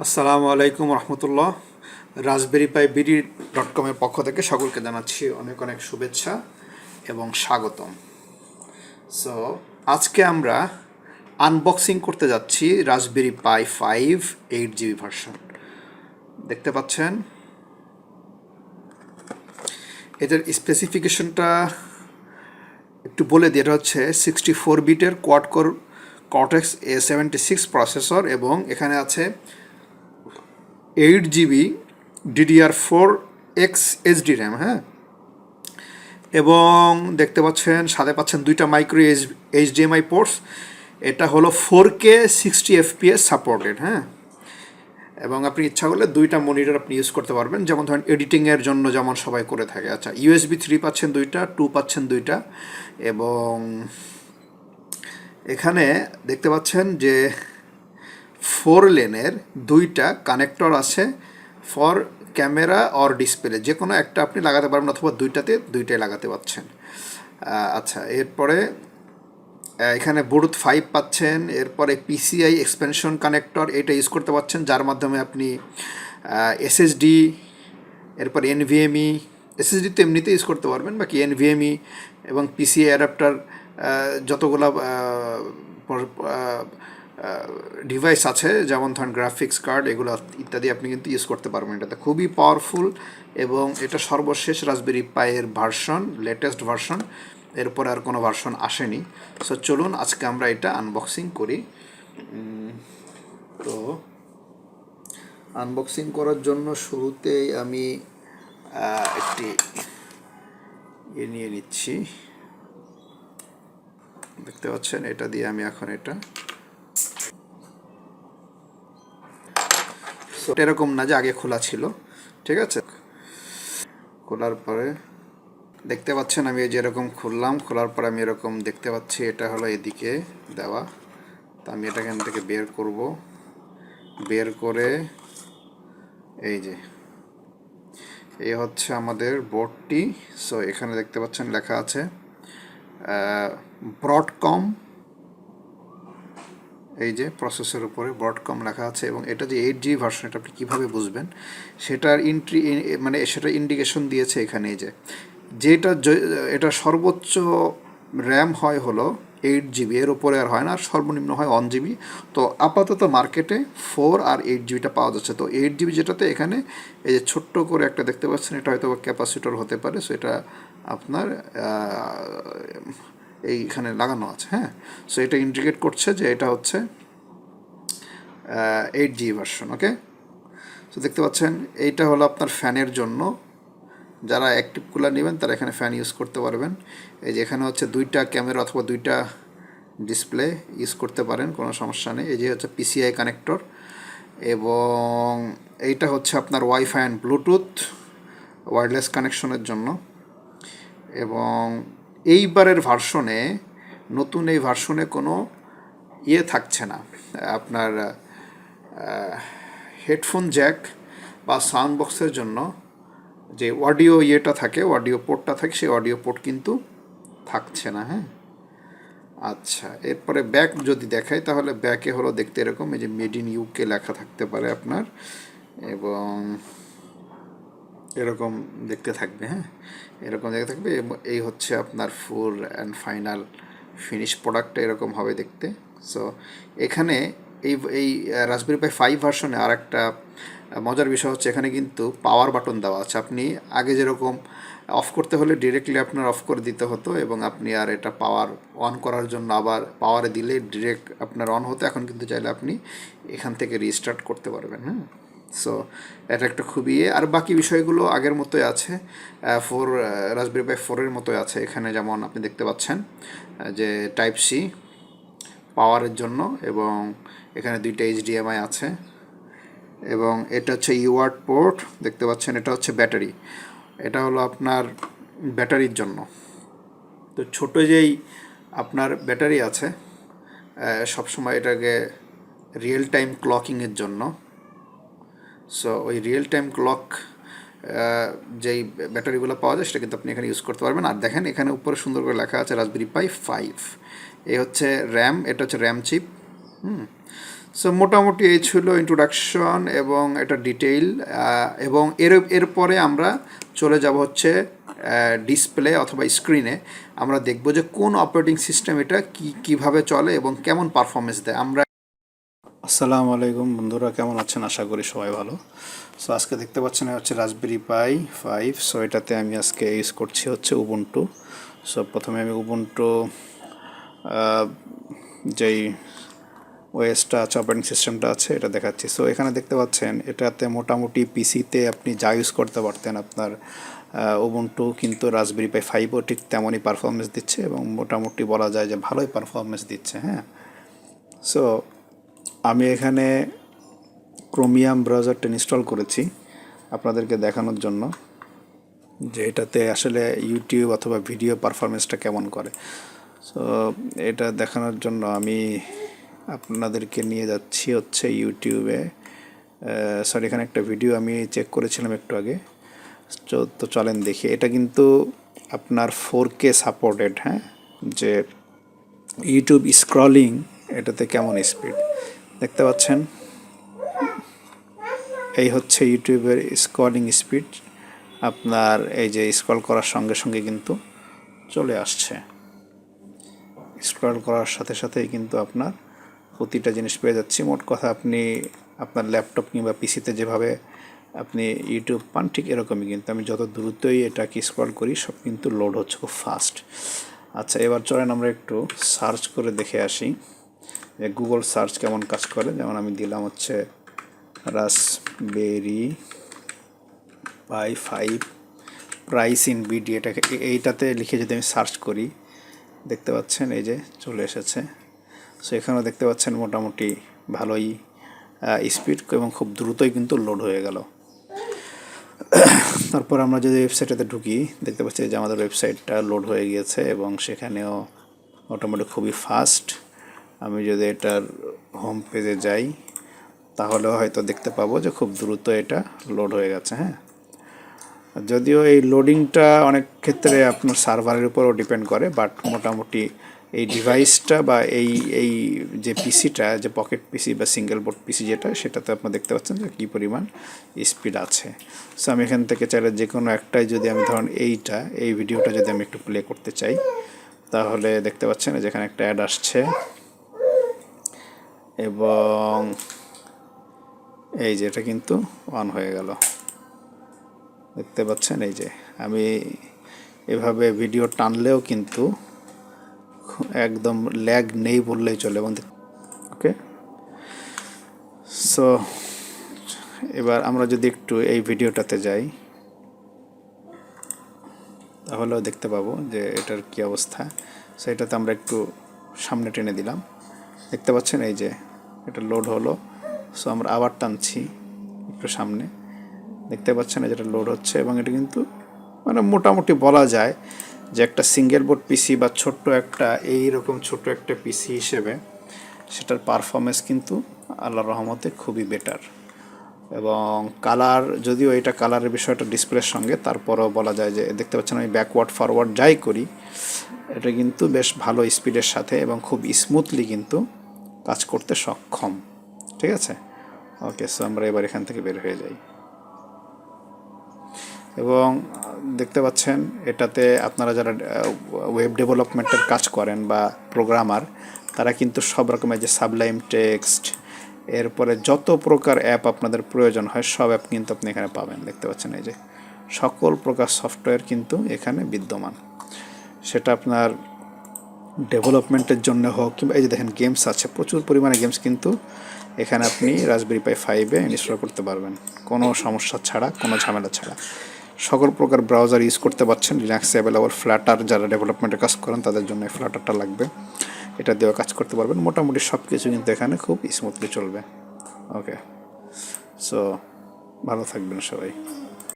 আসসালামু আলাইকুম রহমতুল্লাহ। রাজবেরি পাই বিডি.কমের পক্ষ থেকে সকলকে জানাচ্ছি অনেক অনেক শুভেচ্ছা এবং স্বাগতম। সো আজকে আমরা আনবক্সিং করতে যাচ্ছি রাজবেরি পাই 5 8 GB ভার্সন। দেখতে পাচ্ছেন এদের স্পেসিফিকেশনটা একটু বলে দিই। এটা হচ্ছে 64 বিটের quad core cortex A76 processor এবং এখানে আছে 8 GB DDR4X HD র্যাম। হ্যাঁ, এবং দেখতে পাচ্ছেন সাথে পাচ্ছেন দুইটা মাইক্রো HDMI পোর্টস। এটা হলো 4K 60 FPS সাপোর্টেড। হ্যাঁ, এবং আপনি ইচ্ছা করলে দুইটা মনিটর আপনি ইউজ করতে পারবেন, যেমন ধরেন এডিটিংয়ের জন্য যেমন সবাই করে থাকে। আচ্ছা, USB 3 পাচ্ছেন দুইটা, 2 পাচ্ছেন দুইটা, এবং এখানে দেখতে পাচ্ছেন যে 4 লেনের দুইটা কানেক্টর আছে ফর ক্যামেরা অর ডিসপ্লে, যে কোনো একটা আপনি লাগাতে পারবেন অথবা দুইটাই লাগাতে পারছেন। আচ্ছা, এরপরে এখানে ব্লুটুথ 5 পাচ্ছেন। এরপরে PCI এক্সপেনশন কানেক্টর, এটা ইউজ করতে পারছেন, যার মাধ্যমে আপনি SSD, এরপর NVMe, SSD তো এমনিতে ইউজ করতে পারবেন, বাকি NVMe এবং PCI অ্যাডাপ্টার যতগুলো ডিভাইস আছে, যেমন ধরেন গ্রাফিক্স কার্ড, এগুলো ইত্যাদি আপনি কিন্তু ইউজ করতে পারবেন। এটাতে খুবই পাওয়ারফুল এবং এটা সর্বশেষ রাজবেরি পাইয়ের ভার্সন, লেটেস্ট ভার্সন। এরপর আর কোনো ভার্সন আসেনি। সো চলুন আজকে আমরা এটা আনবক্সিং করি। তো আনবক্সিং করার জন্য শুরুতেই আমি একটি নিয়ে নিচ্ছি। দেখতে পাচ্ছেন, এটা দিয়ে আমি এখন এটা এরকম না যে আগে খোলা ছিল, ঠিক আছে। খোলার পরে দেখতে পাচ্ছেন আমি এই যে এরকম খুললাম, খোলার পরে আমি এরকম দেখতে পাচ্ছি এটা হলো এদিকে দেওয়া। তো আমি এটা এখান থেকে বের করব, বের করে এই হচ্ছে আমাদের বোর্ডটি। সো এখানে দেখতে পাচ্ছেন লেখা আছে ব্রডকম, এই যে প্রসেসের উপরে ব্রডকম লেখা আছে। এবং এটা যে 8GB ভার্সন, এটা আপনি কীভাবে বুঝবেন সেটার সেটা ইন্ডিকেশন দিয়েছে এখানে। এটা সর্বোচ্চ র্যাম হয় হলো 8GB, এর উপরে আর হয় না, আর সর্বনিম্ন হয় 1GB। তো আপাতত মার্কেটে 4 আর 8GBটা পাওয়া যাচ্ছে। তো 8GB যেটাতে এখানে এই যে ছোট্ট করে একটা দেখতে পাচ্ছেন, এটা হয়তো ক্যাপাসিটর হতে পারে। সো এটা আপনার এইখানে লাগানো আছে। হ্যাঁ, সো এটা ইন্ডিকেট করছে যে এটা হচ্ছে 8GB ভার্সন। ওকে, সো দেখতে পাচ্ছেন এইটা হলো আপনার ফ্যানের জন্য। যারা অ্যাক্টিভ কুলার নেবেন তারা এখানে ফ্যান ইউজ করতে পারবেন। এই যে এখানে হচ্ছে দুইটা ক্যামেরা অথবা দুইটা ডিসপ্লে ইউজ করতে পারেন, কোনো সমস্যা নেই। এই যে হচ্ছে PCI কানেক্টর, এবং এইটা হচ্ছে আপনার ওয়াইফাই অ্যান্ড ব্লুটুথ ওয়্যারলেস কানেকশনের জন্য। এবং এইবারের ভার্সনে, নতুন এই ভার্সনে কোনো থাকছে না আপনার হেডফোন জ্যাক বা সাউন্ড বক্সের জন্য যে অডিও থাকে, অডিও পোর্টটা থাকে, সেই অডিও পোর্ট কিন্তু থাকছে না। হ্যাঁ, আচ্ছা, এরপরে ব্যাক যদি দেখাই তাহলে ব্যাকে হলো দেখতে এরকম, এই যে মেড ইন UK লেখা থাকতে পারে আপনার, এবং এরকম দেখতে থাকবে। হ্যাঁ, এরকম দেখতে থাকবে। এই হচ্ছে আপনার ফুল অ্যান্ড ফাইনাল ফিনিশ প্রোডাক্টটা এরকম হবে দেখতে। সো এখানে এই রাসবেরি পাই 5 ভার্সনে আর একটা মজার বিষয় হচ্ছে এখানে কিন্তু পাওয়ার বাটন দেওয়া আছে। আপনি আগে যেরকম অফ করতে হলে ডিরেক্টলি আপনার অফ করে দিতে হতো, এবং আপনি আর এটা পাওয়ার অন করার জন্য আবার পাওয়ারে দিলে ডিরেক্ট আপনার অন হতো। এখন কিন্তু চাইলে আপনি এখান থেকে রিস্টার্ট করতে পারবেন। হ্যাঁ, সো এটা একটা খুবই আর বাকি বিষয়গুলো আগের মতোই আছে, রাসবেরি পাই 4-এর মতোই আছে। এখানে যেমন আপনি দেখতে পাচ্ছেন যে Type-C পাওয়ারের জন্য, এবং এখানে দুইটা HDMI আছে, এবং এটা হচ্ছে ইউআরট পোর্ট দেখতে পাচ্ছেন। এটা হচ্ছে ব্যাটারি, এটা হলো আপনার ব্যাটারির জন্য। তো ছোট যেই আপনার ব্যাটারি আছে, সবসময় এটাকে রিয়েল টাইম ক্লকিংয়ের জন্য। সো ওই রিয়েল টাইম ক্লক যেই ব্যাটারিগুলো পাওয়া যায় সেটা কিন্তু আপনি এখানে ইউজ করতে পারবেন। আর দেখেন এখানে উপরে সুন্দর করে লেখা আছে রাসবেরি পাই 5। এই হচ্ছে র্যাম, এটা হচ্ছে র্যাম চিপ। সো মোটামুটি এই ছিল ইন্ট্রোডাকশন এবং এটা ডিটেইল, এবং এরপরে আমরা চলে যাব হচ্ছে ডিসপ্লে অথবা স্ক্রিনে। আমরা দেখব যে কোন অপারেটিং সিস্টেম এটা কিভাবে চলে এবং কেমন পারফরমেন্স দেয়। আমরা আসসালামু আলাইকুম বন্ধুরা, কেমন আছেন? আশা করি সবাই ভালো। সো আজকে দেখতে পাচ্ছেন হচ্ছে রাসবেরি পাই 5। সো এটাতে আমি আজকে ইউজ করছি হচ্ছে উবুন্টু। সো প্রথমে আমি উবুন্টু যেই ওএসটা আছে, অপারেটিং সিস্টেমটা আছে, এটা দেখাচ্ছি। সো এখানে দেখতে পাচ্ছেন এটাতে মোটামুটি পিসিতে আপনি যা ইউজ করতে পারতেন আপনার উবুন্টু, কিন্তু রাসবেরি পাই 5ও ঠিক তেমনই পারফরমেন্স দিচ্ছে এবং মোটামুটি বলা যায় যে ভালোই পারফরমেন্স দিচ্ছে। হ্যাঁ, সো আমি এখানে ক্রোমিয়াম ব্রাউজারটা ইনস্টল করেছি আপনাদেরকে দেখানোর জন্য যে এটাতে আসলে ইউটিউব অথবা ভিডিও পারফরমেন্সটা কেমন করে। সো এটা দেখানোর জন্য আমি আপনাদেরকে নিয়ে যাচ্ছি হচ্ছে ইউটিউবে। সরি, এখানে একটা ভিডিও আমি চেক করেছিলাম একটু আগে। তো চলেন দেখি। এটা কিন্তু আপনার 4K সাপোর্টেড। হ্যাঁ, যে ইউটিউব স্ক্রলিং এটাতে কেমন স্পিড দেখতে পাচ্ছেন, এই হচ্ছে ইউটিউবের স্ক্রলিং স্পিড। আপনার এই যে স্ক্রল করার সঙ্গে সঙ্গে কিন্তু চলে আসছে, স্ক্রল করার সাথে সাথেই কিন্তু আপনার প্রতিটা জিনিস পেয়ে যাচ্ছি। মোট কথা আপনি আপনার ল্যাপটপ কিংবা পিসিতে যেভাবে আপনি ইউটিউব পান ঠিক এরকমই, কিন্তু আমি যত দ্রুতই এটাকে স্ক্রল করি সব কিন্তু লোড হচ্ছে খুব ফাস্ট। আচ্ছা, এবার চলেন আমরা একটু সার্চ করে দেখে আসি যে গুগল সার্চ কেমন কাজ করে। যেমন আমি দিলাম হচ্ছে raspberry pi 5 price in BD, এটাকে এইটাতে লিখে যদি আমি সার্চ করি দেখতে পাচ্ছেন এই যে চলে এসেছে। সো এখানেও দেখতে পাচ্ছেন মোটামুটি ভালোই স্পিড এবং খুব দ্রুতই কিন্তু লোড হয়ে গেল। তারপর আমরা যদি ওয়েবসাইটেতে ঢুকি দেখতে পাচ্ছি যে আমাদের ওয়েবসাইটটা লোড হয়ে গিয়েছে এবং সেখানেও মোটামুটি খুবই ফাস্ট। আমি যদি এটার হোম পেজে যাই তাহলে হয়তো দেখতে পাবো যে খুব দ্রুত এটা লোড হয়ে গেছে। হ্যাঁ, যদিও এই লোডিংটা অনেক ক্ষেত্রে আপনার সার্ভারের উপরও ডিপেন্ড করে, বাট মোটামুটি এই ডিভাইসটা বা এই যে পিসিটা, যে পকেট পিসি বা সিঙ্গেল বোর্ড পিসি যেটা, সেটাতে আপনার দেখতে পাচ্ছেন যে কী পরিমাণ স্পিড আছে। সো আমি এখান থেকে চাইলে যে কোনো একটাই, যদি আমি ধরুন এই ভিডিওটা যদি আমি একটু প্লে করতে চাই তাহলে দেখতে পাচ্ছেন যেখানে একটা অ্যাড আসছে এবং এই যে এটা কিন্তু অন হয়ে গেল, দেখতে পাচ্ছেন। এই যে আমি এভাবে ভিডিও টানলেও কিন্তু একদম ল্যাগ নেই বললেই চলে। এবং ওকে, সো এবার আমরা যদি একটু এই ভিডিওটাতে যাই তাহলেও দেখতে পাবো যে এটার কী অবস্থা। সো এটাতে আমরা একটু সামনে টেনে দিলাম, দেখতে পাচ্ছেন এই যে এটা লোড হলো। সো আমরা আবার টানছি একটু সামনে, দেখতে পাচ্ছেন যেটা লোড হচ্ছে এবং এটা কিন্তু মানে মোটামুটি বলা যায় যে একটা সিঙ্গেল বোর্ড পিসি বা ছোট্ট একটা এইরকম ছোট একটা পিসি হিসেবে সেটার পারফরমেন্স কিন্তু আল্লাহর রহমতে খুবই বেটার। এবং কালার, যদিও এটা কালারের বিষয়টা ডিসপ্লের সঙ্গে, তারপরও বলা যায় যে দেখতে পাচ্ছেন আমি ব্যাকওয়ার্ড ফরওয়ার্ড যাই করি এটা কিন্তু বেশ ভালো স্পিডের সাথে এবং খুব স্মুথলি কিন্তু কাজ করতে সক্ষম। ঠিক আছে, ওকে। সো আমরা এবার এখান থেকে বের হয়ে যাই এবং দেখতে পাচ্ছেন এটাতে আপনারা যারা ওয়েব ডেভেলপমেন্টের কাজ করেন বা প্রোগ্রামার, তারা কিন্তু সব রকমের যে সাবলাইম টেক্সট, এরপরে যত প্রকার অ্যাপ আপনাদের প্রয়োজন হয় সব অ্যাপ কিন্তু আপনি এখানে পাবেন। দেখতে পাচ্ছেন এই যে সকল প্রকার সফটওয়্যার কিন্তু এখানে বিদ্যমান, সেটা আপনার ডেভেলপমেন্টের জন্য হোক কিংবা এই যে দেখেন গেমস আছে, প্রচুর পরিমাণে গেমস কিন্তু এখানে আপনি রাসবেরি পাই 5-এ ইনস্টল করতে পারবেন কোনো সমস্যা ছাড়া, কোনো ঝামেলা ছাড়া। সকল প্রকার ব্রাউজার ইউজ করতে পারছেন, লিনাক্সে অ্যাভেলেবল। ফ্ল্যাটার যারা ডেভেলপমেন্টের কাজ করেন তাদের জন্য ফ্ল্যাটারটা লাগবে, এটা দিয়েও কাজ করতে পারবেন। মোটামুটি সব কিছু কিন্তু এখানে খুব স্মুথলি চলবে। ওকে, সো ভালো থাকবেন সবাই।